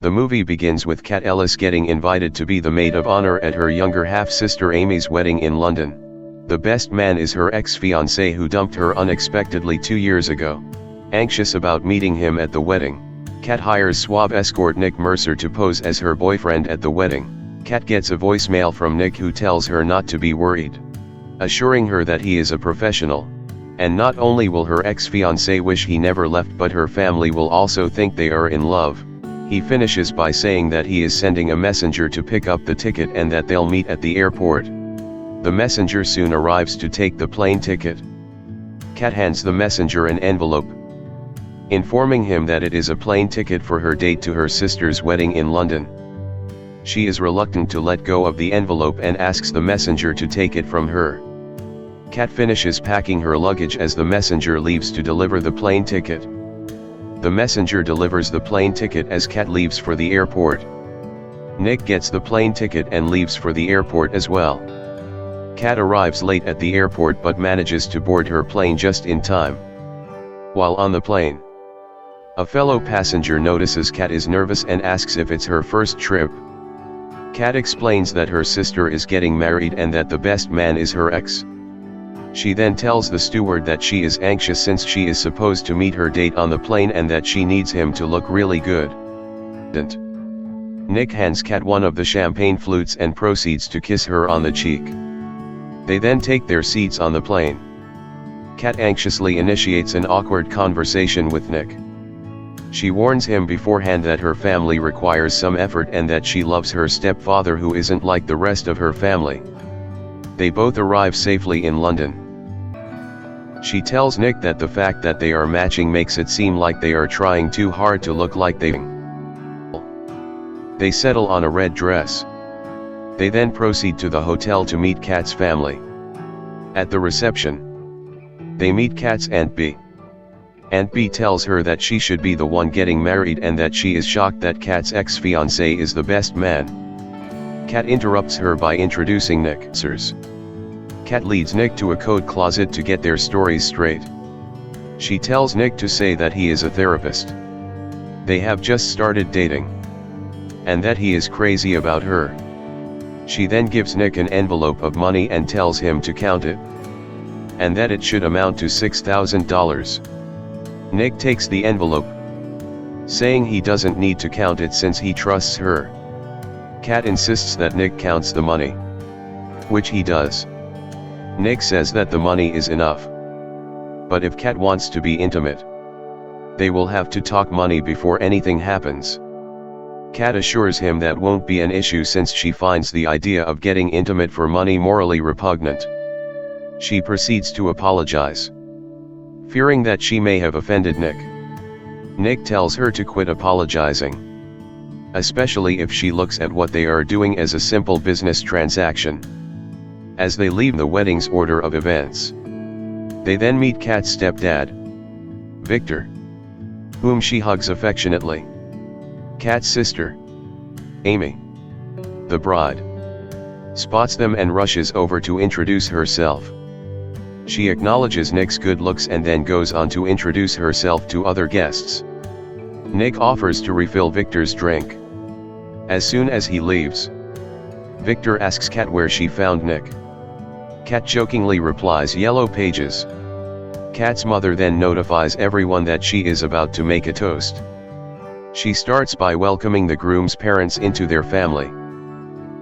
The movie begins with Kat Ellis getting invited to be the maid of honor at her younger half-sister Amy's wedding in London. The best man is her ex-fiancé who dumped her unexpectedly 2 years ago. Anxious about meeting him at the wedding, Kat hires suave escort Nick Mercer to pose as her boyfriend at the wedding. Kat gets a voicemail from Nick who tells her not to be worried, assuring her that he is a professional. And not only will her ex-fiancé wish he never left, but her family will also think they are in love. He finishes by saying that he is sending a messenger to pick up the ticket and that they'll meet at the airport. The messenger soon arrives to take the plane ticket. Kat hands the messenger an envelope, informing him that it is a plane ticket for her date to her sister's wedding in London. She is reluctant to let go of the envelope and asks the messenger to take it from her. Kat finishes packing her luggage as the messenger leaves to deliver the plane ticket. The messenger delivers the plane ticket as Kat leaves for the airport. Nick gets the plane ticket and leaves for the airport as well. Kat arrives late at the airport but manages to board her plane just in time. While on the plane, a fellow passenger notices Kat is nervous and asks if it's her first trip. Kat explains that her sister is getting married and that the best man is her ex. She then tells the steward that she is anxious since she is supposed to meet her date on the plane and that she needs him to look really good. Nick hands Kat one of the champagne flutes and proceeds to kiss her on the cheek. They then take their seats on the plane. Kat anxiously initiates an awkward conversation with Nick. She warns him beforehand that her family requires some effort and that she loves her stepfather who isn't like the rest of her family. They both arrive safely in London. She tells Nick that the fact that they are matching makes it seem like they are trying too hard to look like they settle on a red dress. They then proceed to the hotel to meet Kat's family. At the reception, they meet Kat's Aunt B. Aunt B tells her that she should be the one getting married and that she is shocked that Kat's ex-fiancé is the best man. Kat interrupts her by introducing Nick. Kat leads Nick to a code closet to get their stories straight. She tells Nick to say that he is a therapist. They have just started dating, and that he is crazy about her. She then gives Nick an envelope of money and tells him to count it, and that it should amount to $6,000. Nick takes the envelope, saying he doesn't need to count it since he trusts her. Kat insists that Nick counts the money, which he does. Nick says that the money is enough, but if Kat wants to be intimate, they will have to talk money before anything happens. Kat assures him that won't be an issue since she finds the idea of getting intimate for money morally repugnant. She proceeds to apologize, fearing that she may have offended Nick. Nick tells her to quit apologizing, especially if she looks at what they are doing as a simple business transaction. As they leave the wedding's order of events, they then meet Kat's stepdad, Victor, whom she hugs affectionately. Kat's sister, Amy, the bride, spots them and rushes over to introduce herself. She acknowledges Nick's good looks and then goes on to introduce herself to other guests. Nick offers to refill Victor's drink. As soon as he leaves, Victor asks Kat where she found Nick. Kat jokingly replies, "Yellow Pages." Kat's mother then notifies everyone that she is about to make a toast. She starts by welcoming the groom's parents into their family.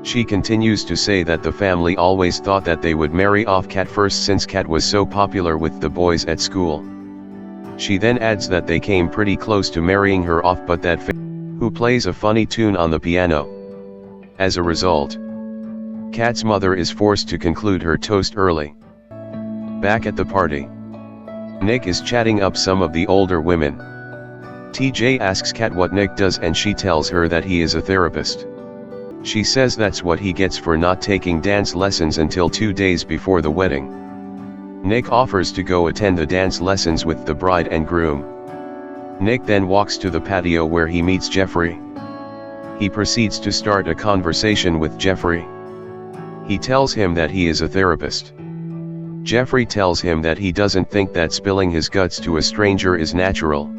She continues to say that the family always thought that they would marry off Kat first since Kat was so popular with the boys at school. She then adds that they came pretty close to marrying her off, but that who plays a funny tune on the piano. As a result, Kat's mother is forced to conclude her toast early. Back at the party, Nick is chatting up some of the older women. TJ asks Kat what Nick does and she tells her that he is a therapist. She says that's what he gets for not taking dance lessons until 2 days before the wedding. Nick offers to go attend the dance lessons with the bride and groom. Nick then walks to the patio where he meets Jeffrey. He proceeds to start a conversation with Jeffrey. He tells him that he is a therapist. Jeffrey tells him that he doesn't think that spilling his guts to a stranger is natural.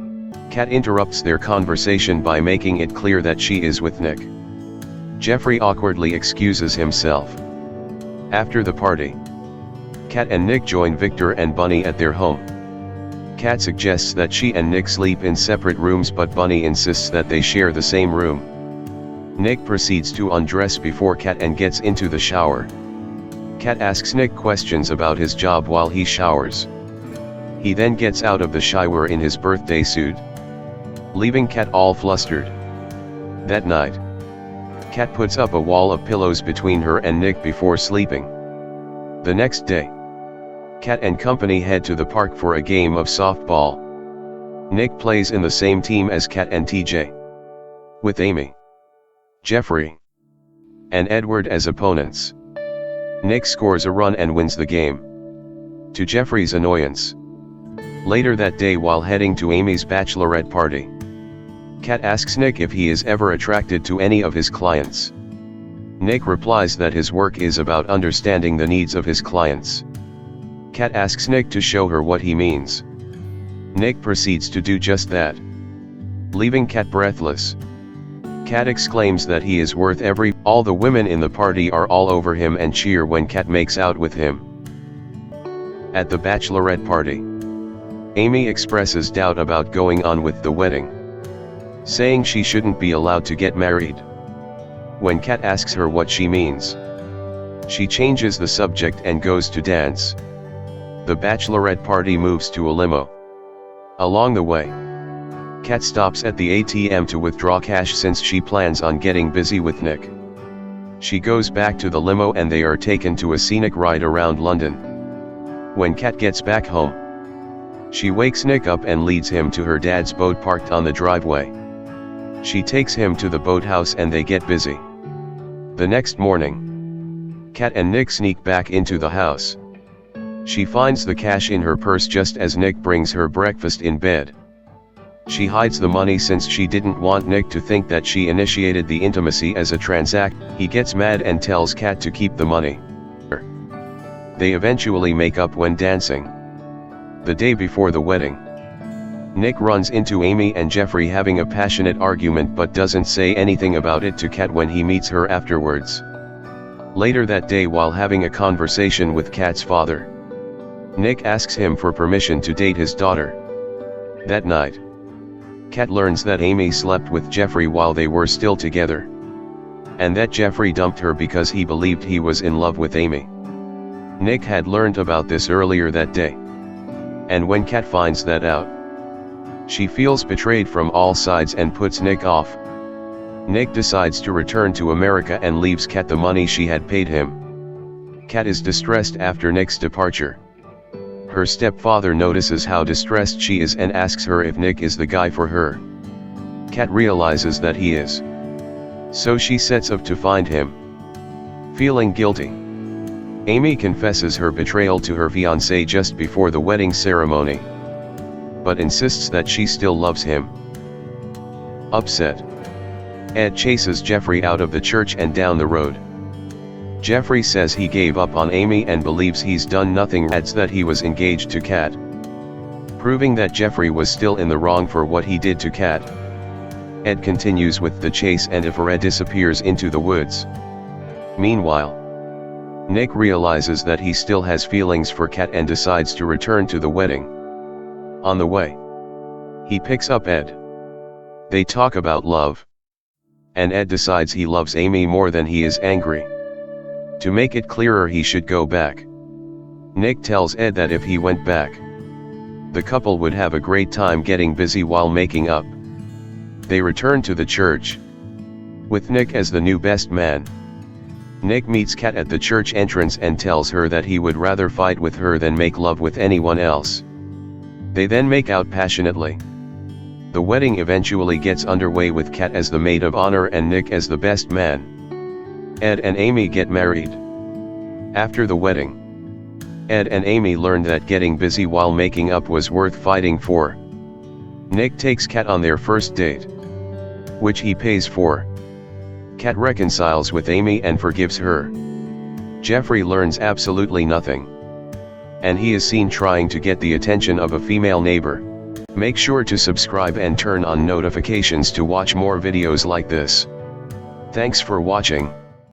Kat interrupts their conversation by making it clear that she is with Nick. Jeffrey awkwardly excuses himself. After the party, Kat and Nick join Victor and Bunny at their home. Kat suggests that she and Nick sleep in separate rooms, but Bunny insists that they share the same room. Nick proceeds to undress before Kat and gets into the shower. Kat asks Nick questions about his job while he showers. He then gets out of the shower in his birthday suit, leaving Kat all flustered. That night, Kat puts up a wall of pillows between her and Nick before sleeping. The next day, Kat and company head to the park for a game of softball. Nick plays in the same team as Kat and TJ, with Amy, Jeffrey, and Edward as opponents. Nick scores a run and wins the game, to Jeffrey's annoyance. Later that day, while heading to Amy's bachelorette party, Kat asks Nick if he is ever attracted to any of his clients. Nick replies that his work is about understanding the needs of his clients. Kat asks Nick to show her what he means. Nick proceeds to do just that, leaving Kat breathless. Kat exclaims that he is worth all the women in the party are all over him and cheer when Kat makes out with him. At the bachelorette party, Amy expresses doubt about going on with the wedding, saying she shouldn't be allowed to get married. When Kat asks her what she means, she changes the subject and goes to dance. The bachelorette party moves to a limo. Along the way, Kat stops at the ATM to withdraw cash since she plans on getting busy with Nick. She goes back to the limo and they are taken to a scenic ride around London. When Kat gets back home, she wakes Nick up and leads him to her dad's boat parked on the driveway. She takes him to the boathouse and they get busy. The next morning, Kat and Nick sneak back into the house. She finds the cash in her purse just as Nick brings her breakfast in bed. She hides the money since she didn't want Nick to think that she initiated the intimacy as a transact. He gets mad and tells Kat to keep the money. They eventually make up when dancing. The day before the wedding, Nick runs into Amy and Jeffrey having a passionate argument but doesn't say anything about it to Kat when he meets her afterwards. Later that day, while having a conversation with Kat's father, Nick asks him for permission to date his daughter. That night, Kat learns that Amy slept with Jeffrey while they were still together, and that Jeffrey dumped her because he believed he was in love with Amy. Nick had learned about this earlier that day, and when Kat finds that out, she feels betrayed from all sides and puts Nick off. Nick decides to return to America and leaves Kat the money she had paid him. Kat is distressed after Nick's departure. Her stepfather notices how distressed she is and asks her if Nick is the guy for her. Kat realizes that he is, so she sets out to find him. Feeling guilty, Amy confesses her betrayal to her fiancé just before the wedding ceremony, but insists that she still loves him. Upset, Ed chases Jeffrey out of the church and down the road. Jeffrey says he gave up on Amy and believes he's done nothing. Adds that he was engaged to Kat, proving that Jeffrey was still in the wrong for what he did to Kat. Ed continues with the chase and Ed disappears into the woods. Meanwhile, Nick realizes that he still has feelings for Kat and decides to return to the wedding. On the way, he picks up Ed. They talk about love, and Ed decides he loves Amy more than he is angry. To make it clearer, he should go back. Nick tells Ed that if he went back, the couple would have a great time getting busy while making up. They return to the church, with Nick as the new best man. Nick meets Kat at the church entrance and tells her that he would rather fight with her than make love with anyone else. They then make out passionately. The wedding eventually gets underway with Kat as the maid of honor and Nick as the best man. Ed and Amy get married. After the wedding, Ed and Amy learned that getting busy while making up was worth fighting for. Nick takes Kat on their first date, which he pays for. Kat reconciles with Amy and forgives her. Jeffrey learns absolutely nothing, and he is seen trying to get the attention of a female neighbor. Make sure to subscribe and turn on notifications to watch more videos like this. Thanks for watching.